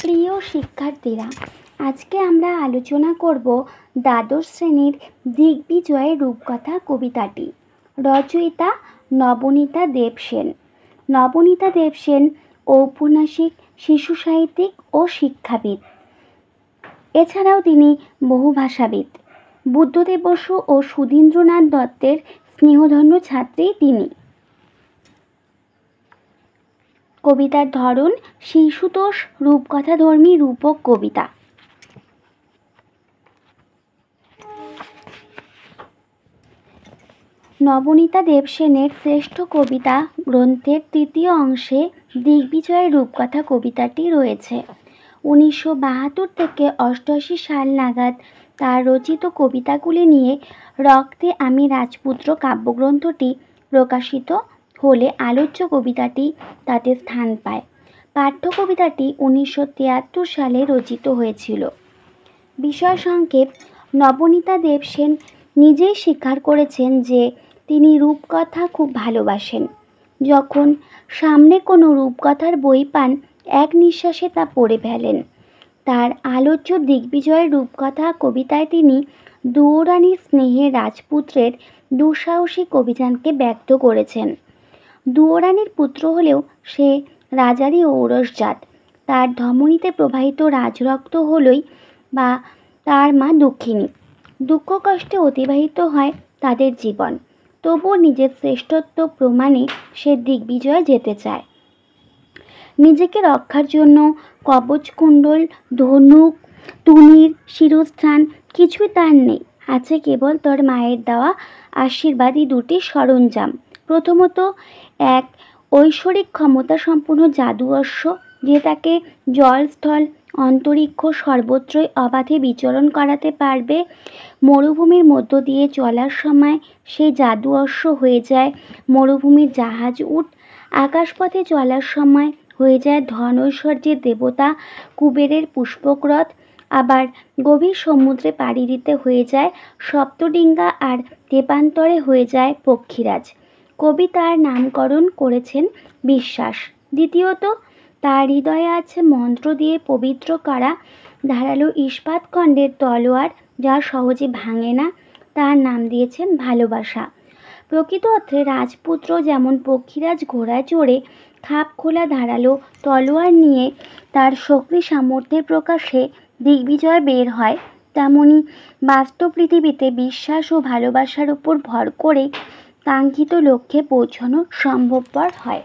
প্রিয় শিক্ষার্থীরা, আজকে আমরা আলোচনা করব দ্বাদশ শ্রেণীর দিগ্বিজয়ের রূপকথা কবিতাটি। রচয়িতা নবনীতা দেব সেন। নবনীতা দেব সেন ঔপন্যাসিক, শিশু সাহিত্যিক ও শিক্ষাবিদ। এছাড়াও তিনি বহুভাষাবিদ। বুদ্ধদেব বসু ও সুধীন্দ্রনাথ দত্তের স্নেহধন্য ছাত্রী তিনি। কবিতার ধরন শিশুতোষ রূপকথাধর্মী রূপক কবিতা। নবনীতা দেব সেনের শ্রেষ্ঠ কবিতা গ্রন্থের তৃতীয় অংশে দিগ্বিজয়ের রূপকথা কবিতাটি রয়েছে। 1972 থেকে 88 সাল নাগাদ তার রচিত কবিতাগুলি নিয়ে রক্তে আমি রাজপুত্র কাব্যগ্রন্থটি প্রকাশিত হলে আলোচ্য কবিতাটি তাতে স্থান পায়। পাঠ্য কবিতাটি 1973 সালে রচিত হয়েছিল। বিষয় সংক্ষেপ: নবনীতা দেব সেন নিজেই স্বীকার করেছেন যে তিনি রূপকথা খুব ভালোবাসেন। যখন সামনে কোনো রূপকথার বই পান, এক নিঃশ্বাসে তা পড়ে ফেলেন। তার আলোচ্য দিগ্বিজয়ের রূপকথা কবিতায় তিনি দুয়োরানির স্নেহে রাজপুত্রের দুঃসাহসিক অভিযানকে ব্যক্ত করেছেন। দুয়োরানির পুত্র হলেও সে রাজারই ঔরসজাত। তার ধমনীতে প্রবাহিত রাজরক্ত হলই বা তার মা দুঃখিনী। দুঃখ কষ্টে অতিবাহিত হয় তাদের জীবন, তবুও নিজের শ্রেষ্ঠত্ব প্রমাণে সে দিগ্বিজয়ে যেতে চায়। নিজেকে রক্ষার জন্য কবচকুণ্ডল, ধনুক, তুনীর, শিরস্ত্রাণ কিছুই তার নেই। আছে কেবল তার মায়ের দেওয়া আশীর্বাদী দুটি সরঞ্জাম। প্রথমত, এক ঐশ্বরিক ক্ষমতা সম্পন্ন জাদু অশ্ব, যে তাকে জল, স্থল, অন্তরিক্ষ সর্বত্রই অবাধে বিচরণ করাতে পারবে। মরুভূমির মধ্য দিয়ে চলার সময় সেই জাদু অশ্ব হয়ে যায় মরুভূমির জাহাজ উট, আকাশপথে চলার সময় হয়ে যায় ধন ঐশ্বর্যের দেবতা কুবেরের পুষ্পকরথ, আবার গভীর সমুদ্রে পাড়ি দিতে হয়ে যায় সপ্তডিঙ্গা, আর তেপান্তরে হয়ে যায় পক্ষীরাজ। কবি তার নামকরণ করেছেন বিশ্বাস। দ্বিতীয়ত, তার হৃদয়ে আছে মন্ত্র দিয়ে পবিত্র করা ধারালো ইস্পাতখণ্ডের তলোয়ার, যা সহজে ভাঙে না। তার নাম দিয়েছেন ভালোবাসা। প্রকৃত অর্থে রাজপুত্র যেমন পক্ষীরাজ ঘোড়ায় চড়ে খাপ খোলা ধারালো তলোয়ার নিয়ে তার শক্তি সামর্থ্যের প্রকাশে দিগ্বিজয় বের হয়, তেমনি বাস্তব পৃথিবীতে বিশ্বাস ও ভালোবাসার উপর ভর করে কাঙ্ক্ষিত লক্ষ্যে পৌঁছানো সম্ভবপর হয়।